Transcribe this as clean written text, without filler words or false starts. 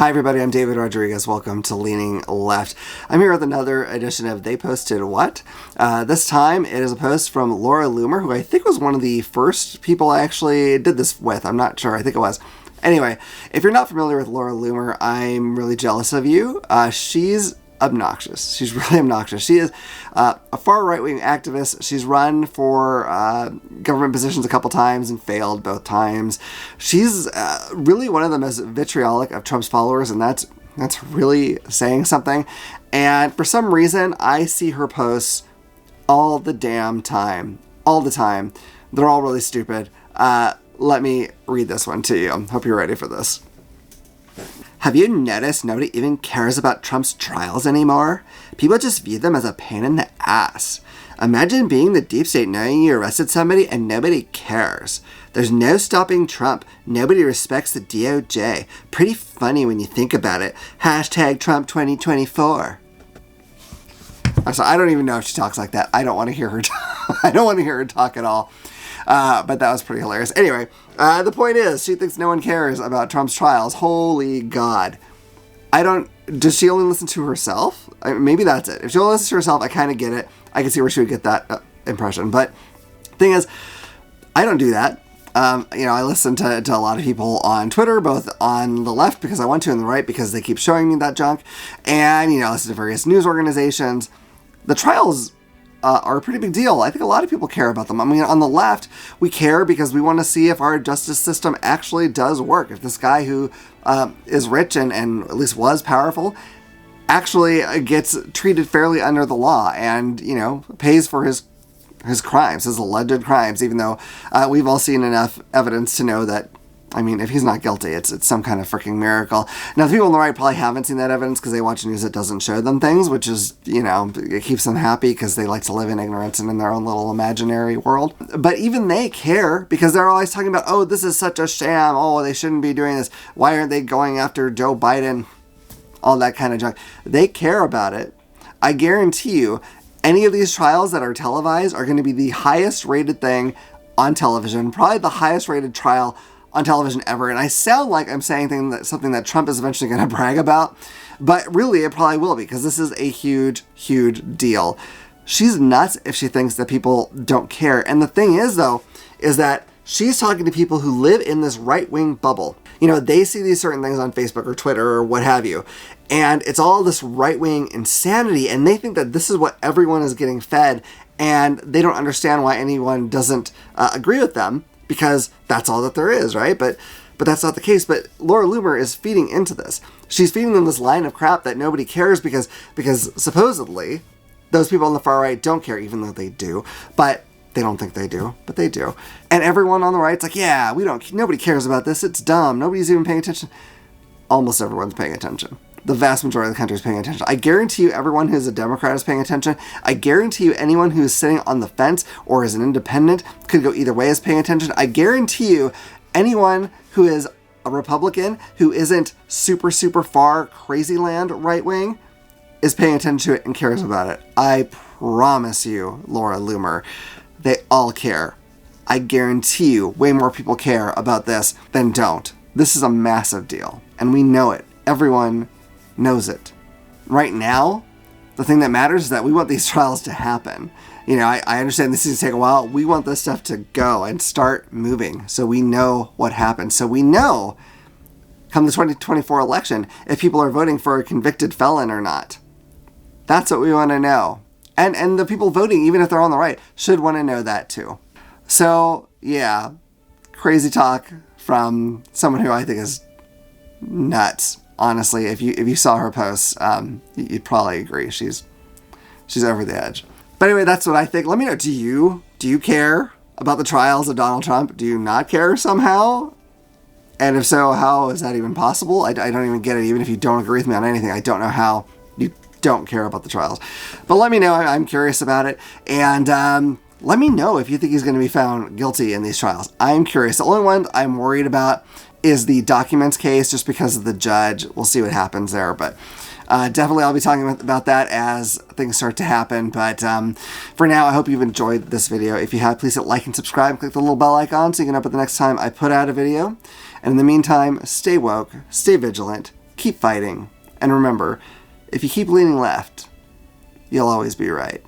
Hi everybody, I'm David Rodriguez. Welcome to Leaning Left. I'm here with another edition of They Posted What? This time it is a post from Laura Loomer, who I think was one of the first people I actually did this with. I'm not sure. I think it was. Anyway, if you're not familiar with Laura Loomer, I'm really jealous of you. She's obnoxious. She's really obnoxious. She is a far right-wing activist. She's run for government positions a couple times and failed both times. She's really one of the most vitriolic of Trump's followers, and that's really saying something. And for some reason, I see her posts all the damn time. All the time. They're all really stupid. Let me read this one to you. Hope you're ready for this. Have you noticed nobody even cares about Trump's trials anymore? People just view them as a pain in the ass. Imagine being the deep state knowing you arrested somebody and nobody cares. There's no stopping Trump. Nobody respects the DOJ. Pretty funny when you think about it. Hashtag Trump 2024. I'm sorry, I don't even know if she talks like that. I don't want to hear her I don't want to hear her talk at all. But that was pretty hilarious. Anyway, the point is, she thinks no one cares about Trump's trials. Holy God. Does she only listen to herself? Maybe that's it. If she only listens to herself, I kind of get it. I can see where she would get that impression. But thing is, I don't do that. I listen to a lot of people on Twitter, both on the left because I want to and the right because they keep showing me that junk. And, I listen to various news organizations. The trials are a pretty big deal. I think a lot of people care about them. I mean, on the left, we care because we want to see if our justice system actually does work. If this guy who is rich and at least was powerful actually gets treated fairly under the law and, pays for his crimes, his alleged crimes, even though we've all seen enough evidence to know that, if he's not guilty, it's some kind of freaking miracle. Now, the people on the right probably haven't seen that evidence because they watch news that doesn't show them things, which is, it keeps them happy because they like to live in ignorance and in their own little imaginary world. But even they care because they're always talking about, oh, this is such a sham. Oh, they shouldn't be doing this. Why aren't they going after Joe Biden? All that kind of junk. They care about it. I guarantee you, any of these trials that are televised are going to be the highest rated thing on television, probably the highest rated trial on television ever. And I sound like I'm saying something that Trump is eventually going to brag about, but really it probably will be because this is a huge, huge deal. She's nuts if she thinks that people don't care. And the thing is, though, is that she's talking to people who live in this right-wing bubble. They see these certain things on Facebook or Twitter or what have you, and it's all this right-wing insanity, and they think that this is what everyone is getting fed, and they don't understand why anyone doesn't agree with them, because that's all that there is, right? But that's not the case. But Laura Loomer is feeding into this. She's feeding them this line of crap that nobody cares because supposedly those people on the far right don't care, even though they do. But they don't think they do, but they do. And everyone on the right's like, yeah, nobody cares about this. It's dumb. Nobody's even paying attention. Almost everyone's paying attention. The vast majority of the country is paying attention. I guarantee you everyone who's a Democrat is paying attention. I guarantee you anyone who's sitting on the fence or is an independent, could go either way, is paying attention. I guarantee you anyone who is a Republican who isn't super, super far crazy land right wing is paying attention to it and cares about it. I promise you, Laura Loomer, they all care. I guarantee you way more people care about this than don't. This is a massive deal, and we know it. Everyone knows it. Right now, the thing that matters is that we want these trials to happen. I understand this is going to take a while. We want this stuff to go and start moving so we know what happens. So we know, come the 2024 election, if people are voting for a convicted felon or not. That's what we want to know. And the people voting, even if they're on the right, should want to know that too. So, yeah, crazy talk from someone who I think is nuts. Honestly, if you saw her posts, you'd probably agree. She's over the edge. But anyway, that's what I think. Let me know, do you care about the trials of Donald Trump? Do you not care somehow? And if so, how is that even possible? I don't even get it. Even if you don't agree with me on anything, I don't know how you don't care about the trials. But let me know. I'm curious about it. And let me know if you think he's going to be found guilty in these trials. I'm curious. The only one I'm worried about is the documents case, just because of the judge. We'll see what happens there. But definitely I'll be talking about that as things start to happen. But for now, I hope you've enjoyed this video. If you have, please hit like and subscribe. Click the little bell icon so you can know about the next time I put out a video. And in the meantime, stay woke, stay vigilant, keep fighting. And remember, if you keep leaning left, you'll always be right.